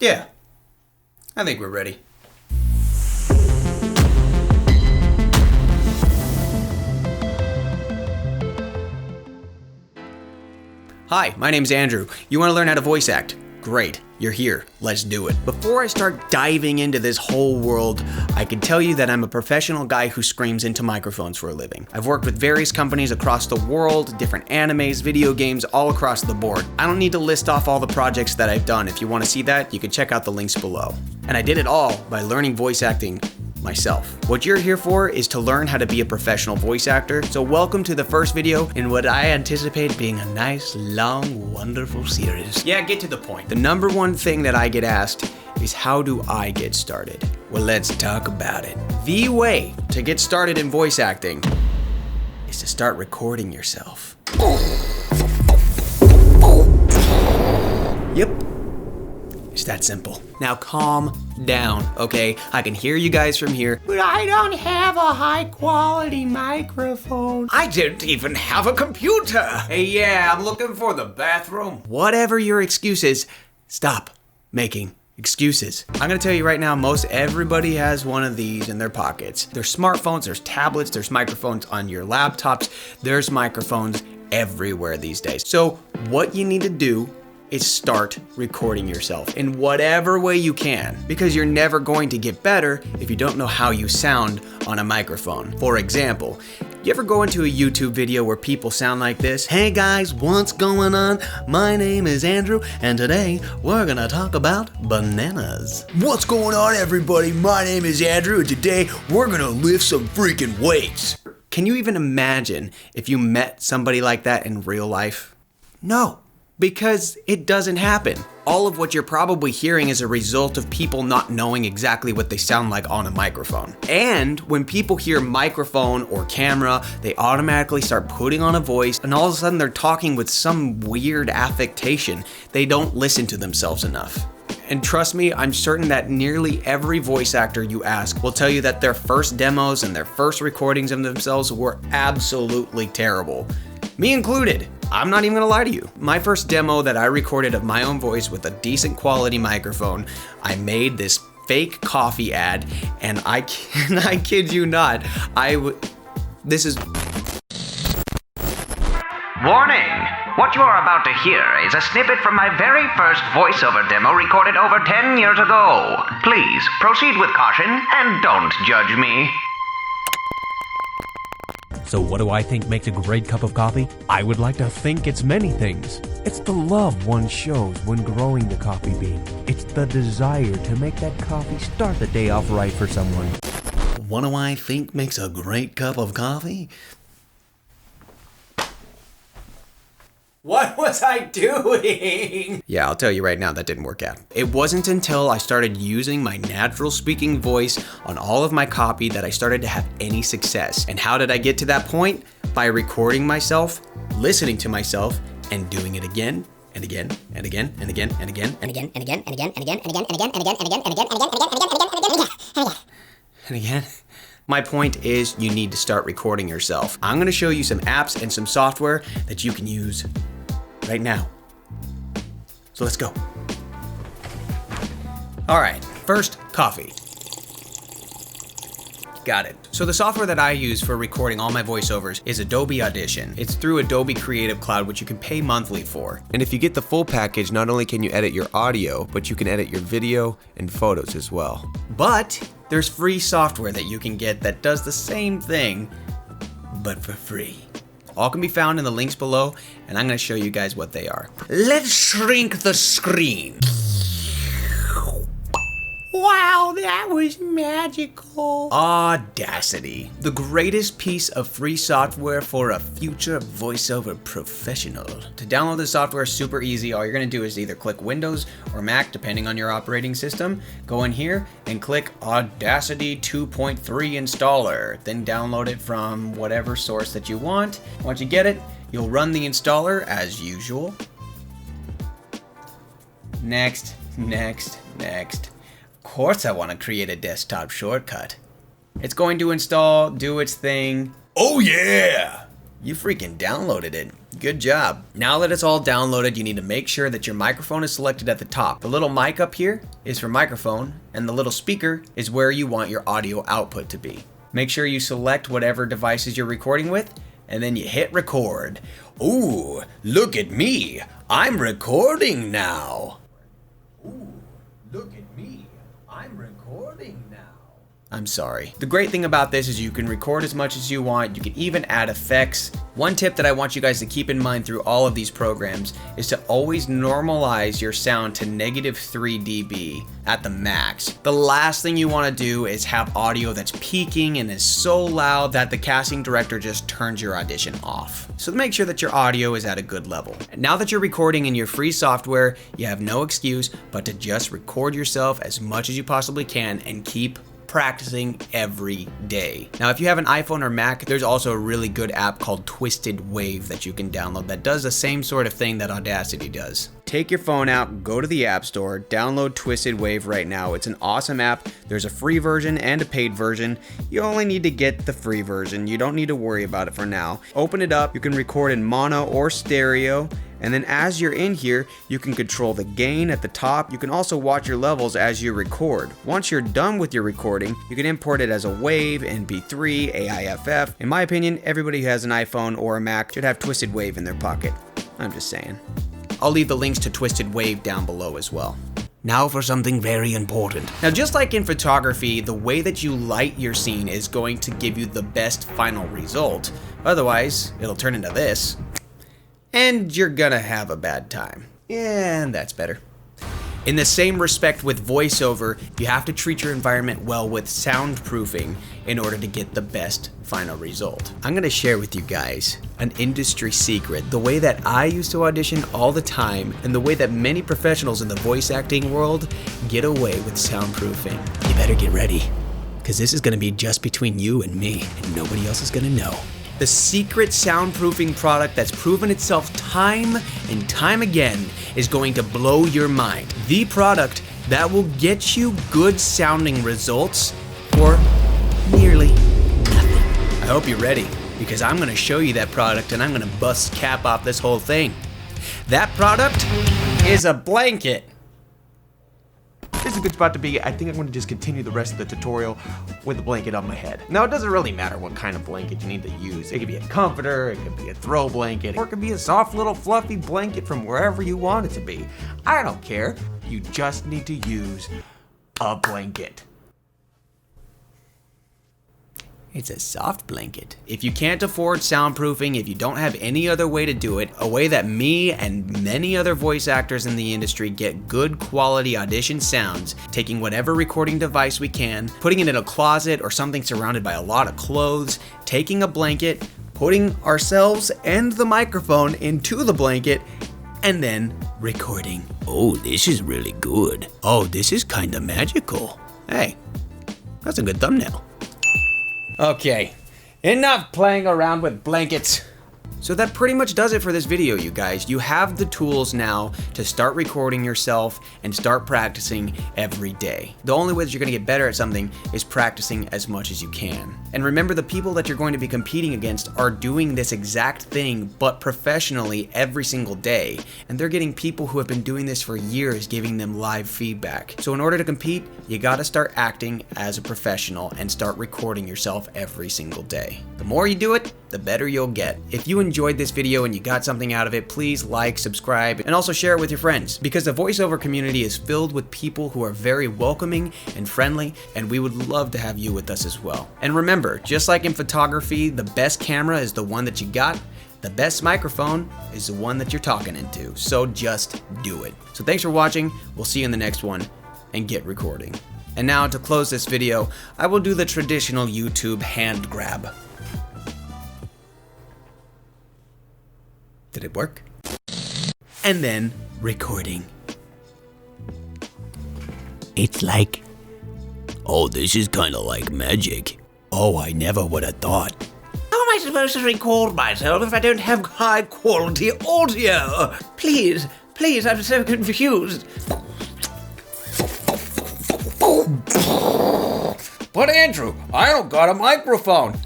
Yeah, I think we're ready. Hi, my name's Andrew. You want to learn how to voice act? Great, you're here. Let's do it. Before I start diving into this whole world, I can tell you that I'm a professional guy who screams into microphones for a living. I've worked with various companies across the world, different animes, video games, all across the board. I don't need to list off all the projects that I've done. If you want to see that, you can check out the links below. And I did it all by learning voice acting myself. What you're here for is to learn how to be a professional voice actor. So welcome to the first video in what I anticipate being a nice, long, wonderful series. Yeah, get to the point. The number one thing that I get asked is, how do I get started? Well, let's talk about it. The way to get started in voice acting is to start recording yourself. Yep. It's that simple. Now calm down, okay? I can hear you guys from here, but I don't have a high quality microphone. I didn't even have a computer. Hey, yeah, I'm looking for the bathroom. Whatever your excuse is, stop making excuses. I'm gonna tell you right now, most everybody has one of these in their pockets. There's smartphones, there's tablets, there's microphones on your laptops, there's microphones everywhere these days. So what you need to do is start recording yourself in whatever way you can, because you're never going to get better if you don't know how you sound on a microphone. For example, you ever go into a YouTube video where people sound like this? Hey guys, what's going on? My name is Andrew, and today we're gonna talk about bananas. What's going on, everybody? My name is Andrew, and today we're gonna lift some freaking weights. Can you even imagine if you met somebody like that in real life? No. Because it doesn't happen. All of what you're probably hearing is a result of people not knowing exactly what they sound like on a microphone. And when people hear microphone or camera, they automatically start putting on a voice, and all of a sudden they're talking with some weird affectation. They don't listen to themselves enough. And trust me, I'm certain that nearly every voice actor you ask will tell you that their first demos and their first recordings of themselves were absolutely terrible. Me included. I'm not even gonna lie to you. My first demo that I recorded of my own voice with a decent quality microphone, I made this fake coffee ad, and I kid you not, this is... Warning! What you are about to hear is a snippet from my very first voiceover demo recorded over 10 years ago. Please, proceed with caution and don't judge me. So what do I think makes a great cup of coffee? I would like to think it's many things. It's the love one shows when growing the coffee bean. It's the desire to make that coffee start the day off right for someone. What do I think makes a great cup of coffee? What was I doing? Yeah, I'll tell you right now, that didn't work out. It wasn't until I started using my natural speaking voice on all of my copy that I started to have any success. And how did I get to that point? By recording myself, listening to myself, and doing it again and again and again and again and again and again and again and again and again and again and again and again and again and again and again and again and again and again and again. My point is, you need to start recording yourself. I'm gonna show you some apps and some software that you can use right now. So let's go. All right, first, coffee. Got it. So the software that I use for recording all my voiceovers is Adobe Audition. It's through Adobe Creative Cloud, which you can pay monthly for. And if you get the full package, not only can you edit your audio, but you can edit your video and photos as well. But there's free software that you can get that does the same thing, but for free. All can be found in the links below, and I'm gonna show you guys what they are. Let's shrink the screen. Wow, that was magical. Audacity, the greatest piece of free software for a future voiceover professional. To download the software is super easy. All you're gonna do is either click Windows or Mac, depending on your operating system. Go in here and click Audacity 2.3 installer. Then download it from whatever source that you want. Once you get it, you'll run the installer as usual. Next, next, next. Of course I want to create a desktop shortcut. It's going to install, do its thing. Oh yeah! You freaking downloaded it. Good job. Now that it's all downloaded, you need to make sure that your microphone is selected at the top. The little mic up here is for microphone, and the little speaker is where you want your audio output to be. Make sure you select whatever devices you're recording with, and then you hit record. Ooh, look at me. I'm recording now. Ooh, look at me. I'm recording now. I'm sorry. The great thing about this is you can record as much as you want. You can even add effects. One tip that I want you guys to keep in mind through all of these programs is to always normalize your sound to -3 dB at the max. The last thing you want to do is have audio that's peaking and is so loud that the casting director just turns your audition off. So make sure that your audio is at a good level. And now that you're recording in your free software, you have no excuse but to just record yourself as much as you possibly can and keep practicing every day. Now, if you have an iPhone or Mac, there's also a really good app called Twisted Wave that you can download that does the same sort of thing that Audacity does. Take your phone out, go to the App Store, download Twisted Wave right now. It's an awesome app. There's a free version and a paid version. You only need to get the free version. You don't need to worry about it for now. Open it up. You can record in mono or stereo. And then as you're in here, you can control the gain at the top. You can also watch your levels as you record. Once you're done with your recording, you can import it as a WAV, MP3, AIFF. In my opinion, everybody who has an iPhone or a Mac should have Twisted Wave in their pocket. I'm just saying. I'll leave the links to Twisted Wave down below as well. Now for something very important. Now, just like in photography, the way that you light your scene is going to give you the best final result. Otherwise, it'll turn into this. And you're gonna have a bad time. And that's better. In the same respect with voiceover, you have to treat your environment well with soundproofing in order to get the best final result. I'm gonna share with you guys an industry secret, the way that I used to audition all the time and the way that many professionals in the voice acting world get away with soundproofing. You better get ready, because this is gonna be just between you and me, and nobody else is gonna know. The secret soundproofing product that's proven itself time and time again is going to blow your mind. The product that will get you good sounding results for nearly nothing. I hope you're ready, because I'm gonna show you that product and I'm gonna bust cap off this whole thing. That product is a blanket. This is a good spot to be. I think I'm going to just continue the rest of the tutorial with a blanket on my head. Now, it doesn't really matter what kind of blanket you need to use. It could be a comforter, it could be a throw blanket, or it could be a soft little fluffy blanket from wherever you want it to be. I don't care. You just need to use a blanket. It's a soft blanket. If you can't afford soundproofing, if you don't have any other way to do it, a way that me and many other voice actors in the industry get good quality audition sounds, taking whatever recording device we can, putting it in a closet or something surrounded by a lot of clothes, taking a blanket, putting ourselves and the microphone into the blanket, and then recording. Oh, this is really good. Oh, this is kinda magical. Hey, that's a good thumbnail. Okay, enough playing around with blankets. So that pretty much does it for this video, you guys. You have the tools now to start recording yourself and start practicing every day. The only way that you're gonna get better at something is practicing as much as you can. And remember, the people that you're going to be competing against are doing this exact thing, but professionally every single day. And they're getting people who have been doing this for years giving them live feedback. So in order to compete, you gotta start acting as a professional and start recording yourself every single day. The more you do it, the better you'll get. If you enjoyed this video and you got something out of it, please like, subscribe, and also share it with your friends, because the voiceover community is filled with people who are very welcoming and friendly, and we would love to have you with us as well. And remember, just like in photography, the best camera is the one that you got, the best microphone is the one that you're talking into, so just do it. So thanks for watching, we'll see you in the next one, and get recording. And now to close this video, I will do the traditional YouTube hand grab. Did it work? And then recording. It's like, oh, this is kind of like magic. Oh, I never would have thought. How am I supposed to record myself if I don't have high quality audio? Please, I'm so confused. But Andrew, I don't got a microphone.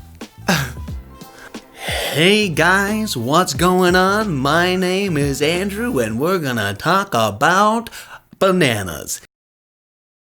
Hey guys, what's going on? My name is Andrew and we're gonna talk about bananas.